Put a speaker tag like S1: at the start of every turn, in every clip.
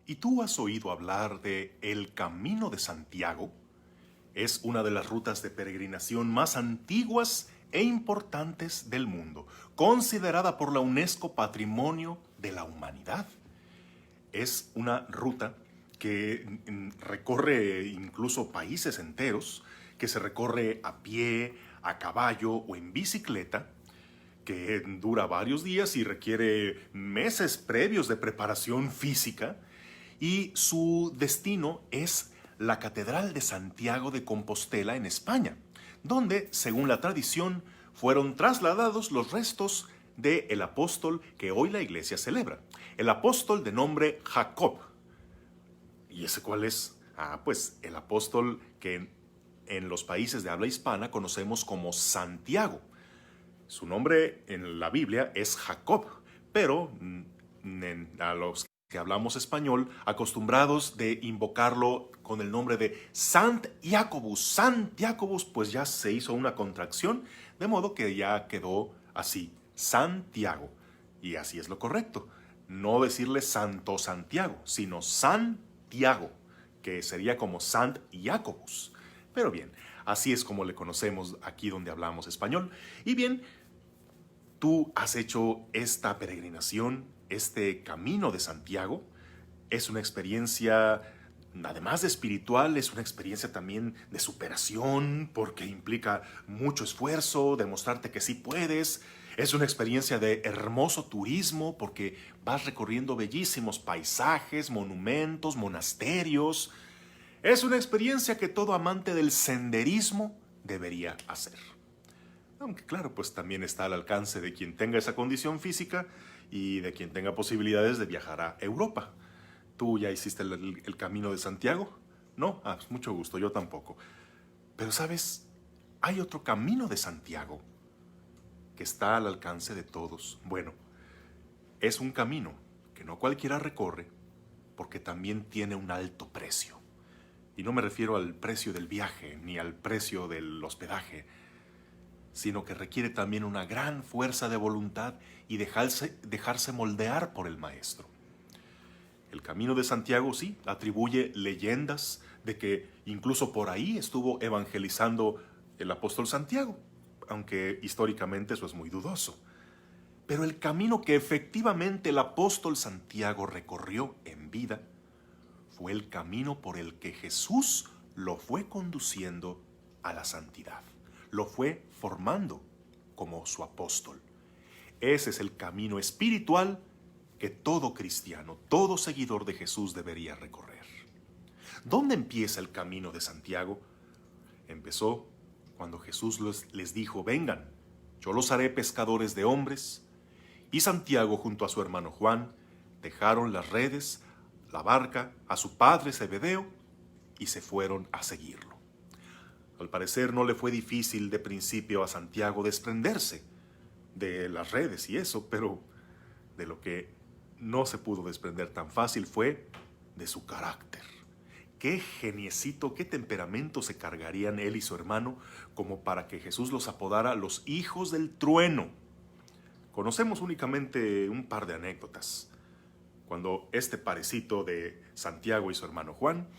S1: ¿Y tú has oído hablar de el Camino de Santiago? Es una de las rutas de peregrinación más antiguas e importantes del mundo, considerada por la UNESCO Patrimonio de la Humanidad. Es una ruta que recorre incluso países enteros, que se recorre a pie, a caballo o en bicicleta, que dura varios días y requiere meses previos de preparación física, y su destino es la Catedral de Santiago de Compostela en España, donde, según la tradición, fueron trasladados los restos del apóstol que hoy la iglesia celebra, el apóstol de nombre Jacob. ¿Y ese cuál es? Pues el apóstol que en los países de habla hispana conocemos como Santiago. Su nombre en la Biblia es Jacob, pero a los que hablamos español, acostumbrados de invocarlo con el nombre de Sant Jacobus. Sant Jacobus, pues ya se hizo una contracción, de modo que ya quedó así, Santiago. Y así es lo correcto. No decirle Santo Santiago, sino Santiago, que sería como Sant Jacobus. Pero bien, así es como le conocemos aquí donde hablamos español. Y bien, tú has hecho esta peregrinación, este camino de Santiago. Es una experiencia, además de espiritual, es una experiencia también de superación, porque implica mucho esfuerzo, demostrarte que sí puedes. Es una experiencia de hermoso turismo, porque vas recorriendo bellísimos paisajes, monumentos, monasterios. Es una experiencia que todo amante del senderismo debería hacer. Aunque claro, pues también está al alcance de quien tenga esa condición física y de quien tenga posibilidades de viajar a Europa. ¿Tú ya hiciste el Camino de Santiago? No, pues mucho gusto, yo tampoco. Pero sabes, hay otro Camino de Santiago que está al alcance de todos. Bueno, es un camino que no cualquiera recorre porque también tiene un alto precio. Y no me refiero al precio del viaje ni al precio del hospedaje, sino que requiere también una gran fuerza de voluntad y dejarse moldear por el Maestro. El Camino de Santiago sí atribuye leyendas de que incluso por ahí estuvo evangelizando el apóstol Santiago, aunque históricamente eso es muy dudoso. Pero el camino que efectivamente el apóstol Santiago recorrió en vida fue el camino por el que Jesús lo fue conduciendo a la santidad. Lo fue formando como su apóstol. Ese es el camino espiritual que todo cristiano, todo seguidor de Jesús debería recorrer. ¿Dónde empieza el camino de Santiago? Empezó cuando Jesús les dijo, vengan, yo los haré pescadores de hombres. Y Santiago junto a su hermano Juan dejaron las redes, la barca, a su padre Zebedeo y se fueron a seguirlo. Al parecer no le fue difícil de principio a Santiago desprenderse de las redes y eso, pero de lo que no se pudo desprender tan fácil fue de su carácter. Qué geniecito, qué temperamento se cargarían él y su hermano como para que Jesús los apodara los hijos del trueno. Conocemos únicamente un par de anécdotas. Cuando este parecito de Santiago y su hermano Juan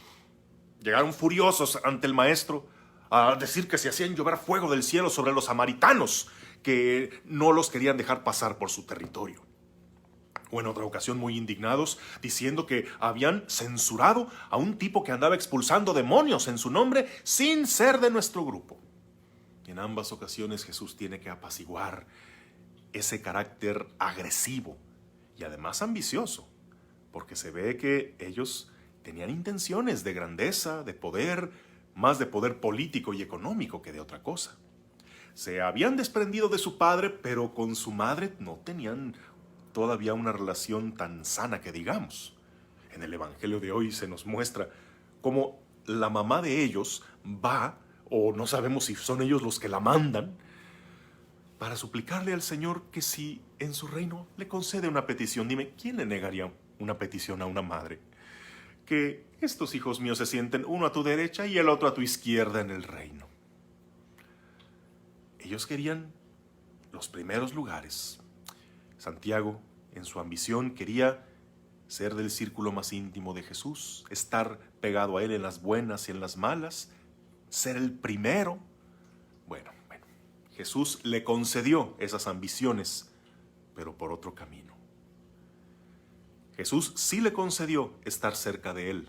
S1: llegaron furiosos ante el maestro a decir que se hacían llover fuego del cielo sobre los samaritanos, que no los querían dejar pasar por su territorio. O en otra ocasión muy indignados, diciendo que habían censurado a un tipo que andaba expulsando demonios en su nombre sin ser de nuestro grupo. En ambas ocasiones Jesús tiene que apaciguar ese carácter agresivo y además ambicioso, porque se ve que ellos tenían intenciones de grandeza, de poder, más de poder político y económico que de otra cosa. Se habían desprendido de su padre, pero con su madre no tenían todavía una relación tan sana que digamos. En el Evangelio de hoy se nos muestra cómo la mamá de ellos va, o no sabemos si son ellos los que la mandan, para suplicarle al Señor que si en su reino le concede una petición. Dime, ¿quién le negaría una petición a una madre? Que estos hijos míos se sienten uno a tu derecha y el otro a tu izquierda en el reino. Ellos querían los primeros lugares. Santiago, en su ambición, quería ser del círculo más íntimo de Jesús, estar pegado a Él en las buenas y en las malas, ser el primero. Bueno, Jesús le concedió esas ambiciones, pero por otro camino. Jesús sí le concedió estar cerca de Él,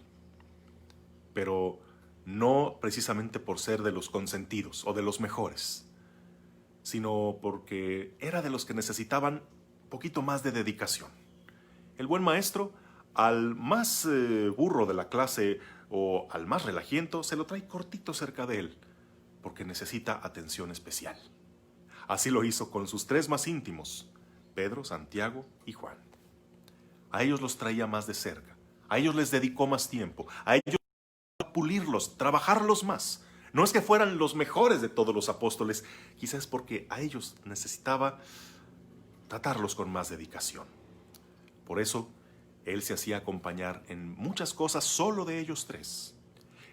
S1: pero no precisamente por ser de los consentidos o de los mejores, sino porque era de los que necesitaban un poquito más de dedicación. El buen maestro, al más burro de la clase o al más relajiento, se lo trae cortito cerca de él, porque necesita atención especial. Así lo hizo con sus tres más íntimos, Pedro, Santiago y Juan. A ellos los traía más de cerca, a ellos les dedicó más tiempo, a ellos pulirlos, trabajarlos más. No es que fueran los mejores de todos los apóstoles, quizás porque a ellos necesitaba tratarlos con más dedicación. Por eso, él se hacía acompañar en muchas cosas solo de ellos tres.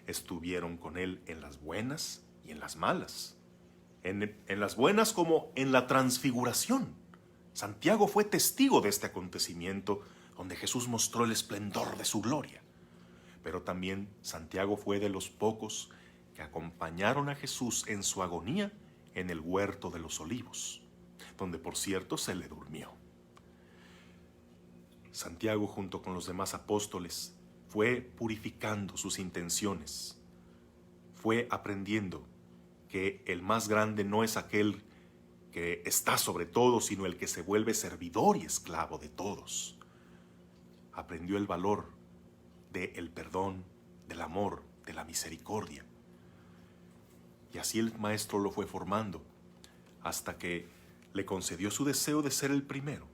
S1: Estuvieron con él en las buenas y en las malas. En las buenas como en la transfiguración. Santiago fue testigo de este acontecimiento donde Jesús mostró el esplendor de su gloria. Pero también Santiago fue de los pocos que acompañaron a Jesús en su agonía en el huerto de los olivos, donde por cierto se le durmió. Santiago, junto con los demás apóstoles, fue purificando sus intenciones, fue aprendiendo que el más grande no es aquel que está sobre todo, sino el que se vuelve servidor y esclavo de todos. Aprendió el valor del perdón, del amor, de la misericordia. Y así el maestro lo fue formando, hasta que le concedió su deseo de ser el primero.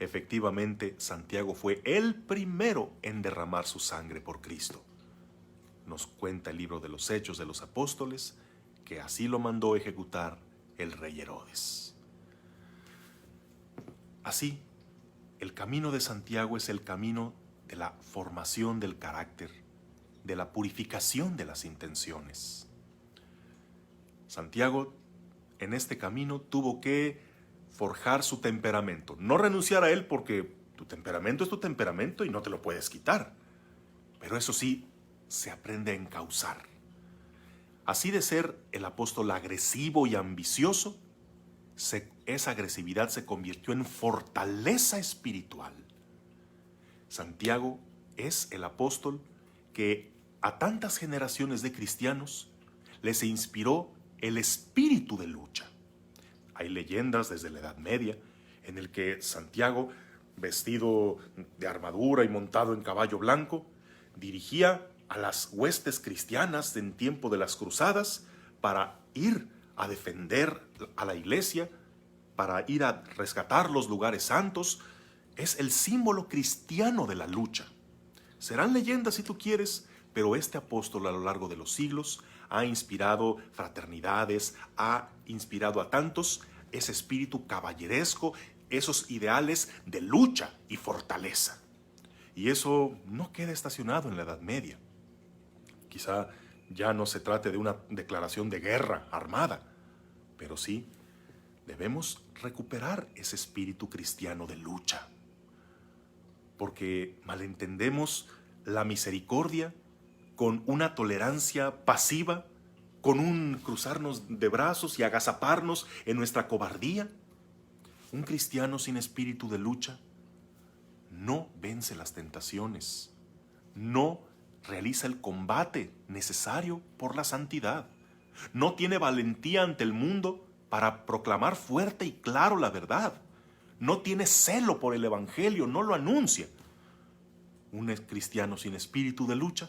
S1: Efectivamente, Santiago fue el primero en derramar su sangre por Cristo. Nos cuenta el libro de los Hechos de los Apóstoles que así lo mandó ejecutar el rey Herodes. Así, el camino de Santiago es el camino de la formación del carácter, de la purificación de las intenciones. Santiago, en este camino, tuvo que forjar su temperamento. No renunciar a él porque tu temperamento es tu temperamento y no te lo puedes quitar. Pero eso sí, se aprende a encauzar. Así de ser el apóstol agresivo y ambicioso, esa agresividad se convirtió en fortaleza espiritual. Santiago es el apóstol que a tantas generaciones de cristianos les inspiró el espíritu de lucha. Hay leyendas desde la Edad Media en el que Santiago, vestido de armadura y montado en caballo blanco, dirigía a las huestes cristianas en tiempo de las cruzadas para ir a defender a la iglesia, para ir a rescatar los lugares santos. Es el símbolo cristiano de la lucha. Serán leyendas si tú quieres, pero este apóstol a lo largo de los siglos ha inspirado fraternidades, ha inspirado a tantos ese espíritu caballeresco, esos ideales de lucha y fortaleza. Y eso no queda estacionado en la Edad Media. Quizá ya no se trate de una declaración de guerra armada, pero sí debemos recuperar ese espíritu cristiano de lucha, porque malentendemos la misericordia con una tolerancia pasiva, con un cruzarnos de brazos y agazaparnos en nuestra cobardía. Un cristiano sin espíritu de lucha no vence las tentaciones, no realiza el combate necesario por la santidad, no tiene valentía ante el mundo para proclamar fuerte y claro la verdad, no tiene celo por el evangelio, no lo anuncia. Un cristiano sin espíritu de lucha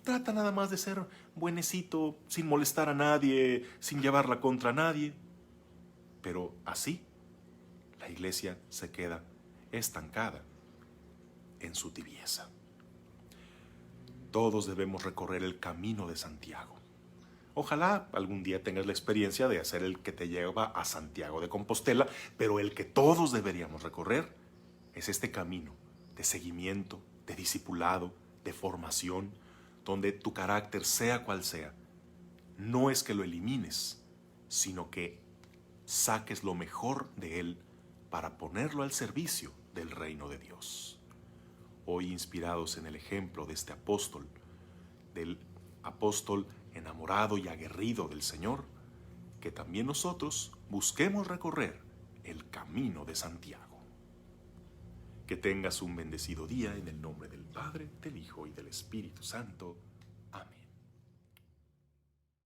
S1: trata nada más de ser buenecito, sin molestar a nadie, sin llevarla contra nadie. Pero así, la iglesia se queda estancada en su tibieza. Todos debemos recorrer el camino de Santiago. Ojalá algún día tengas la experiencia de hacer el que te lleva a Santiago de Compostela, pero el que todos deberíamos recorrer es este camino de seguimiento, de discipulado, de formación, donde tu carácter, sea cual sea, no es que lo elimines, sino que saques lo mejor de él para ponerlo al servicio del reino de Dios. Hoy, inspirados en el ejemplo de este apóstol, del apóstol enamorado y aguerrido del Señor, que también nosotros busquemos recorrer el camino de Santiago. Que tengas un bendecido día en el nombre del Padre, del Hijo y del Espíritu Santo. Amén.